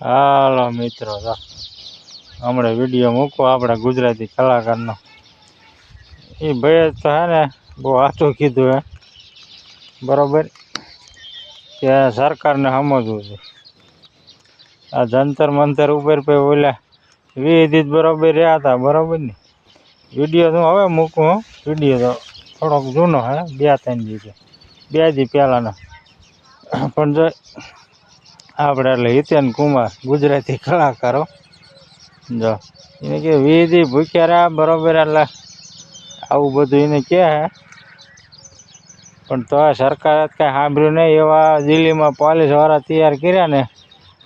હાલો મિત્રો, હમણાં વિડીયો મૂકો આપણે ગુજરાતી કલાકારનો. એ ભાઈ તો હે ને બહુ સાચું કીધું હે, બરાબર, કે સરકારને સમજવું છે. આ જંતર મંતર ઉપર પે ઓલા 20 દી બરાબર રહ્યા હતા, બરાબર ને. વિડીયો તો હવે મૂકું, વિડીયો તો થોડોક જૂનો હે, 2-3 દી 2 દી પહેલાંનો. પણ જો આપણે એટલે હિતેન કુમાર ગુજરાતી કલાકારો જો એને કે 20 દી ભૂખ્યા રહ્યા, બરાબર, એટલે આવું બધું એને કહે છે. પણ તો સરકારે કાંઈ સાંભળ્યું નહીં. એવા દિલ્હીમાં પોલીસવાળા તૈયાર કર્યા ને,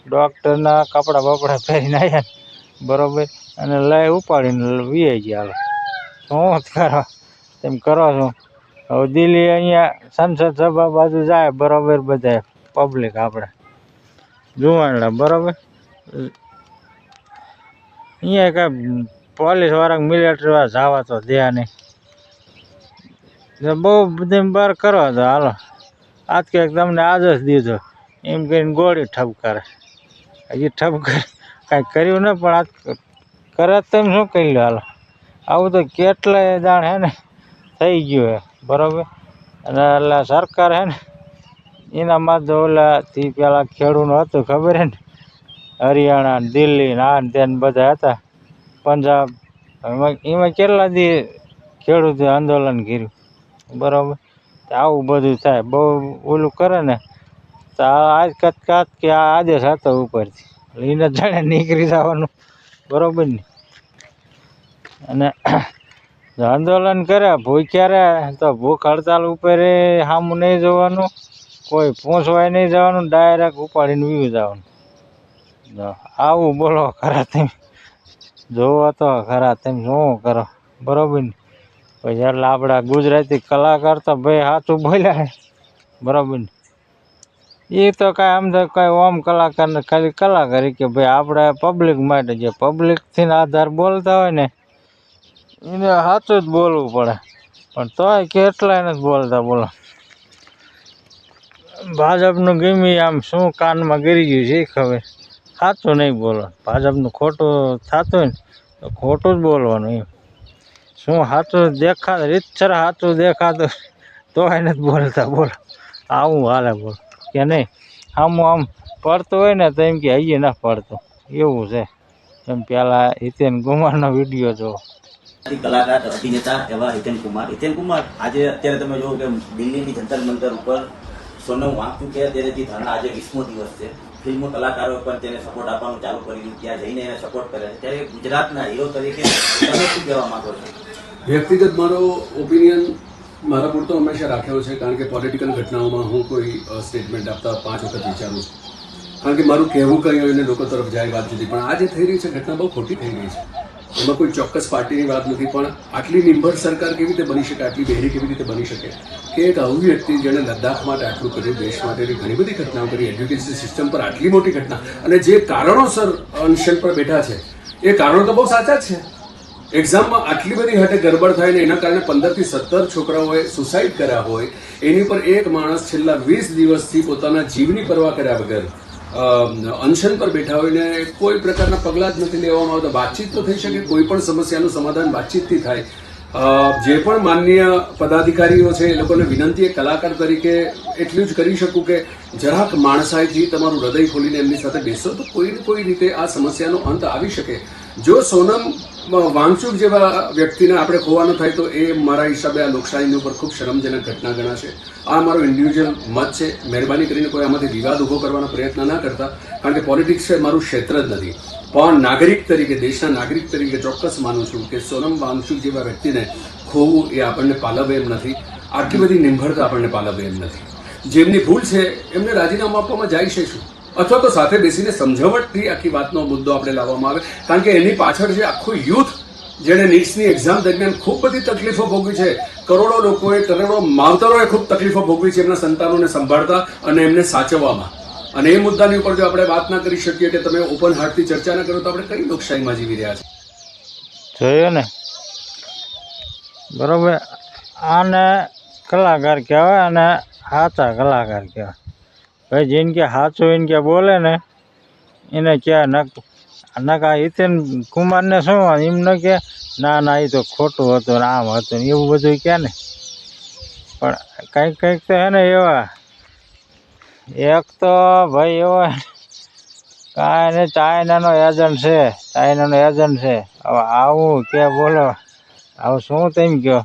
ડૉક્ટરના કપડાં બપડા પહેરીને આવ્યા ને, બરાબર, અને લઈ ઉપાડીને વી ગયા. શું કરો તેમ કરો છો? હવે દિલ્હી અહીંયા સંસદ સભા બાજુ જાય, બરાબર, બધા પબ્લિક આપણે જુવાનડા, બરાબર. અહીંયા કાંઈ પોલીસવાળા મિલિટરીવાળા જવા તો દે નહીં. બહુ બધી બાર કરો તો હાલો, આજ કંઈક તમને આજ જ દીધો એમ કહીને ગોળી ઠપકારે. હજી ઠપકાર કાંઈ કર્યું ને, પણ આજ કરે તમે શું કરી લો. હાલો, આવું તો કેટલાય જાણ હે ને થઈ ગયું હે, બરાબર. અને એટલે સરકાર હે ને એના માટે ઓલા થી પેલા ખેડૂતનું હતું ખબર હે ને, હરિયાણા, દિલ્હી ને આ ને બધા હતા, પંજાબ. એમાં કેટલા દી ખેડૂતે આંદોલન કર્યું, બરાબર. આવું બધું થાય, બહુ ઓલું કરે ને તો આજ કાત કે આ આદેશ હતો ઉપરથી, એને જાણે નીકળી જવાનું, બરાબર ને. અને આંદોલન કરે, ભૂખ્યા રહે તો ભૂખ હડતાલ ઉપર સામું નહીં જોવાનું, કોઈ પહોંચવાય નહીં જવાનું, ડાયરેક્ટ ઉપાડીને વીવી જવાનું. આવું બોલો ખરા તમે, જોવો તો ખરા તમે શું કરો, બરાબર ને. પછી એટલે આપણા ગુજરાતી કલાકાર તો ભાઈ સાચું બોલ્યા હે, બરાબર ને. એ તો કાંઈ આમ તો કાંઈ ઓમ કલાકારને ખાલી કલાકારી કે ભાઈ આપણે પબ્લિક માટે જે પબ્લિકથી આધાર બોલતા હોય ને એને સાચું જ બોલવું પડે. પણ તોય કેટલાય નથી બોલતા, બોલો. ભાજપનું ગમી આમ શું કાનમાં ગરી ગયું છે ખબર, સાચું નહીં બોલો. ભાજપનું ખોટું થતું હોય ને તો ખોટું જ બોલવાનું. એમ શું સાચું દેખાતું, રીતસર સાચું દેખાતું તોય નથી બોલતા, બોલો. આવું હાલે, બોલો, કે નહીં. આમ આમ પડતું હોય ને તો એમ કે હૈયે ના પડતું, એવું છે. એમ પેલા હિતેન કુમારનો વિડીયો જોવો. કલાકાર અભિનેતા એવા હિતેન કુમાર આજે અત્યારે તમે જોવો કે દિલ્હીની જંતર મંતર ઉપર સોનમ વાંગચુકે તેની ધરણા આજે 20મો દિવસ છે. ફિલ્મ કલાકારો પણ તેને સપોર્ટ આપવાનું ચાલુ કરી દીધું, ત્યાં જઈને એને સપોર્ટ કરે છે. ત્યારે ગુજરાતના હીરો તરીકે તમે શું કહેવા માંગો છો? વ્યક્તિગત મારો ઓપિનિયન મારા પૂરતો હંમેશા રાખ્યો છે, કારણ કે પોલિટિકલ ઘટનાઓમાં હું કોઈ સ્ટેટમેન્ટ આપતા 5 વખત વિચારું છું. કારણ કે મારું કહેવું કંઈ હોય ને લોકો તરફ જાય વાત જુદી. પણ આ જે થઈ રહી છે ઘટના બહુ ખોટી થઈ રહી છે. એમાં કોઈ ચોક્કસ પાર્ટીની વાત નથી, પણ આટલી નિર્ભર સરકાર કેવી રીતે બની શકે, આટલી બહેરી કેવી રીતે બની શકે કે એક આવું વ્યક્તિ જેણે લદ્દાખ માટે આટલું કર્યું, દેશ માટેની ઘણી બધી ઘટનાઓ કરી, એજ્યુકેશન સિસ્ટમ પર આટલી મોટી ઘટના, અને જે કારણોસર અનશન પર બેઠા છે એ કારણો તો બહુ સાચા જ છે. એક્ઝામમાં આટલી બધી હદે ગડબડ થાય ને એના કારણે 15 થી 17 છોકરાઓએ સુસાઇડ કર્યા હોય, એની પર એક માણસ છેલ્લા 20 દિવસથી પોતાના જીવની પરવા કર્યા વગર અનશન પર બેઠા હોય ને કોઈ પ્રકારના પગલાં જ નથી લેવામાં આવતા. વાતચીત તો થઈ શકે, કોઈ પણ સમસ્યાનું સમાધાન વાતચીતથી થાય. જે પણ માનનીય પદાધિકારીઓ છે એ લોકોને વિનંતી એક કલાકાર તરીકે એટલું જ કરી શકું કે જરાક માણસાઈથી તમારું હૃદય ખોલીને એમની સાથે બેસો તો કોઈ ને કોઈ રીતે આ સમસ્યાનો અંત આવી શકે. જો સોનમ વાંગચુક જેવા વ્યક્તિને આપણે ખોવાનો થાય તો એ મારા હિસાબે આ લોકશાહીની ઉપર ખૂબ શરમજનક ઘટના ગણાશે. આ મારો ઇન્ડિવિજ્યુઅલ મત છે. મહેરબાની કરીને કોઈ આમાંથી વિવાદ ઊભો કરવાનો પ્રયત્ન ના કરતા, કારણ કે પોલિટિક્સ છે મારું ક્ષેત્ર જ નથી. પણ નાગરિક તરીકે, દેશના નાગરિક તરીકે ચોક્કસ માનું છું કે સોનમ વાંગચુક જેવા વ્યક્તિને ખોવું એ આપણને પાલવે એમ નથી. આટલી બધી નિર્ભરતા આપણને પાલવે એમ નથી. જેમની ભૂલ છે એમને રાજીનામું આપવામાં જાય છે શું, અથવા તો સાથે બેસીને સમજાવટથી આખી વાતનો મુદ્દો આપણે લાવવામાં આવે. કારણ કે એની પાછળ જે આખું યુથ જેણે નીટ્સની એક્ઝામ દરમિયાન ખૂબ બધી તકલીફો ભોગવી છે, કરોડો લોકોએ, કરોડો માવતરોએ ખૂબ તકલીફો ભોગવી છે એમના સંતાનોને સંભાળતા અને એમને સાચવવામાં. અને એ મુદ્દાની ઉપર જો આપણે વાત ના કરી શકીએ કે તમે ઓપન હાર્ટથી ચર્ચા ના કરો તો આપણે કઈ લોકશાહીમાં જીવી રહ્યા છે? જોયું ને, બરાબર. આને કલાકાર કહેવાય અને સાચા કલાકાર કહેવાય. ભાઈ જેને કે સાચું એને કે બોલે ને એને કે નકા હિતેન કુમારને શું એમ ન કે ના ના એ તો ખોટું હતું ને આમ હતું ને એવું બધું કે ને. પણ કંઈક તો હે ને એવા એક તો ભાઈ એવો કાંઈ નહીં ચાઇનાનો એજન્ટ છે, ચાઇનાનો એજન્ટ છે. હવે આવું કે બોલો આવું શું તેમ કહો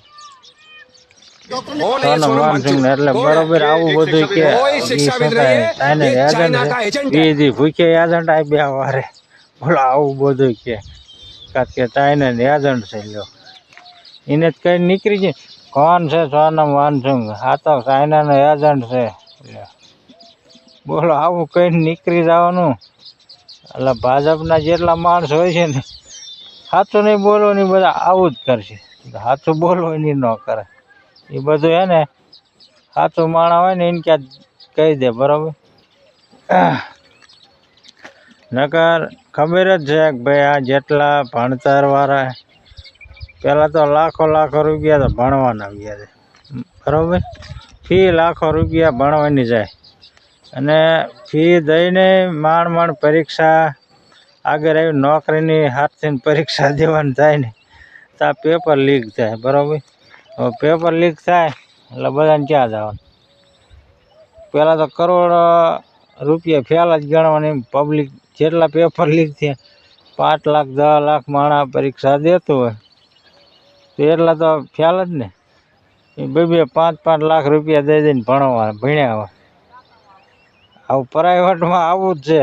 સોનમ વાંગચુક ને એટલે બરોબર આવું બધું કે ઈ શું કાંઈ ચાઇના એજન્ટ છે ઈ ભૂખે એજન્ટ આ બે વારે બોલો આવું બધું કે કારણ કે ચાઇના એજન્ટ છે લ્યો એને જ કઈ નીકળી જાય કોણ છે સોનમ વાંગચુક આ તો ચાઇનાનો એજન્ટ છે લ્યો બોલો આવું કઈ નીકળી જવાનું. એટલે ભાજપના જેટલા માણસ હોય છે ને સાચું નહીં બોલો ને બધા આવું જ કરશે. સાચું બોલો એની ન કરે એ બધું હે ને સાચું માણસ હોય ને એને ક્યાં કહી દે બરાબર. નકર ખબર જ છે કે ભાઈ આ જેટલા ભણતરવાળા પહેલાં તો લાખો રૂપિયા તો ભણવાના ગયા છે બરાબર. ફી લાખો રૂપિયા ભણવાની જાય અને ફી દઈને માંડ પરીક્ષા આગળ આવી નોકરીની હાથથી પરીક્ષા દેવાની થાય ને તો આ પેપર લીક થાય બરાબર. હવે પેપર લીક થાય એટલે બધાને ક્યાં જવાનું. પહેલાં તો કરોડો રૂપિયા ફેલા જ ગણવાની પબ્લિક જેટલા પેપર લીક થયા 5 લાખ 10 લાખ માણસ પરીક્ષા દેતું હોય તો એટલા તો ફેલ જ ને. એ 2-5 લાખ રૂપિયા દઈ દઈને ભણ્યા હોય. આવું પ્રાઇવેટમાં આવું જ છે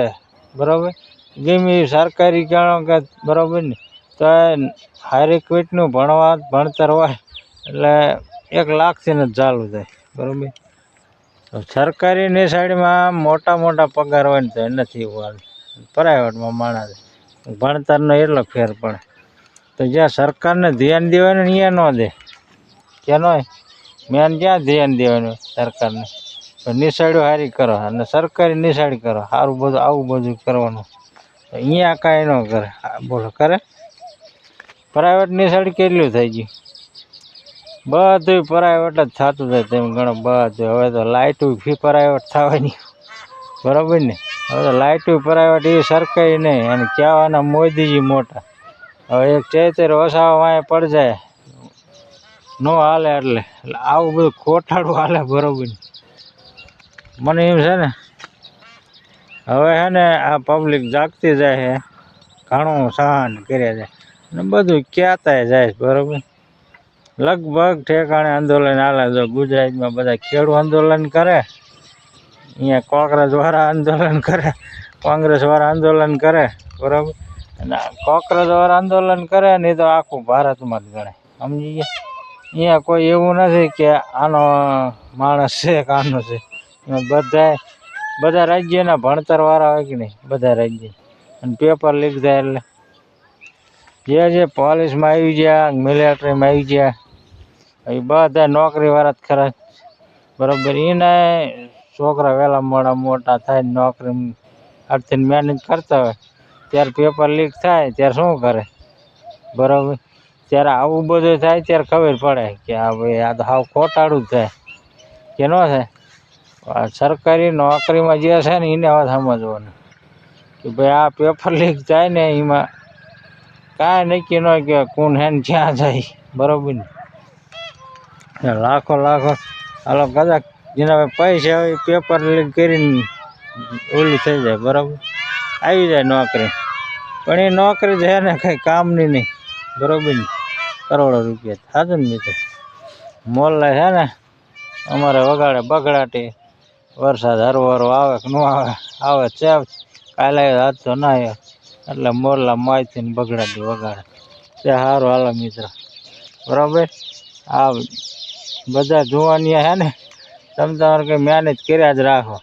બરાબર. ગમે સરકારી ગણો કે બરાબર ને તો હારી ક્વિટનું ભણતર હોય એટલે 1 લાખથી જ ચાલુ થાય બરાબર. સરકારી નિશાળીમાં મોટા પગાર હોય ને તો નથી હોય. પ્રાઇવેટમાં માણસ ભણતરનો એટલો ફેર પડે તો જ્યાં સરકારને ધ્યાન દેવાનું અહીંયા ન દે ક્યાંનો મેન ક્યાં ધ્યાન દેવાનું સરકારને. નિશાળીઓ સારી કરો અને સરકારી નિશાળી કરો સારું બધું આવું બધું કરવાનું. અહીંયા કાંઈ ન કરે બોલો કરે. પ્રાઇવેટ નિશાળી કેટલું થઈ ગયું બધું પ્રાઇવેટ જ થતું જાય તેમ ઘણું બધું. હવે તો લાઇટું ફી પ્રાઇવેટ થવાની બરાબર ને. હવે તો લાઇટું પ્રાઇવેટ એ સરકારી નહીં અને કહેવાના મોદીજી મોટા. હવે એક ચૈતર વસાવા વાંહે પડી જાય ન હાલે એટલે આવું બધું ખોટાડું હાલે બરાબર. મને એમ છે ને હવે હે ને આ પબ્લિક જાગતી જાય છે ઘણું સહન કર્યા જાય અને બધું કહેતા જાય બરાબર. લગભગ ઠેકાણે આંદોલન હાલે જો ગુજરાતમાં બધા ખેડૂત આંદોલન કરે, અહીંયા કોંગ્રેસવાળા આંદોલન કરે, કોંગ્રેસવાળા આંદોલન કરે બરાબર. અને કોંગ્રેસવાળા આંદોલન કરે ને એ તો આખું ભારતમાં જ ગણાય સમજી ગયા. અહીંયા કોઈ એવું નથી કે આનો માણસ છે કે આનો છે. બધા રાજ્યના ભણતરવાળા હોય કે નહીં બધા રાજ્ય અને પેપર લીક થાય એટલે જે પોલીસમાં આવી ગયા મિલિટરીમાં આવી ગયા એ બધા નોકરીવાળા જ ખરા બરાબર. એને છોકરા વહેલા મોટા થાય નોકરી આટથી મહેનત કરતા હોય ત્યારે પેપર લીક થાય ત્યારે શું કરે બરાબર. ત્યારે આવું બધું થાય ત્યારે ખબર પડે કે આ ભાઈ આ તો સાવ ખોટાડું જ થાય કે ન થાય. સરકારી નોકરીમાં જે છે ને એને વાત સમજવાનું કે ભાઈ આ પેપર લીક થાય ને એમાં કાંઈ નક્કી ન કે કોણ હે ને ક્યાં જાય બરાબર ને. લાખો હાલો કદાચ જેના પૈસા હોય પેપર લીક કરીને ઓલું થઈ જાય બરાબર આવી જાય નોકરી. પણ એ નોકરી છે ને કંઈ કામની નહીં બરાબર ને. કરોડો રૂપિયા થતું ને મિત્રો મોલ્લા છે ને અમારે વગાડે બગડાટી વરસાદ હરવરો આવે કે ન આવે છે કાલે હાથ તો ના આવે એટલે મોરલા માયથી ને બગડાટી વગાડે તે સારું હાલો મિત્ર બરાબર. આ બધા જુવાનિયા છે ને તમે તમારે કંઈ મહેનત કર્યા જ રાખો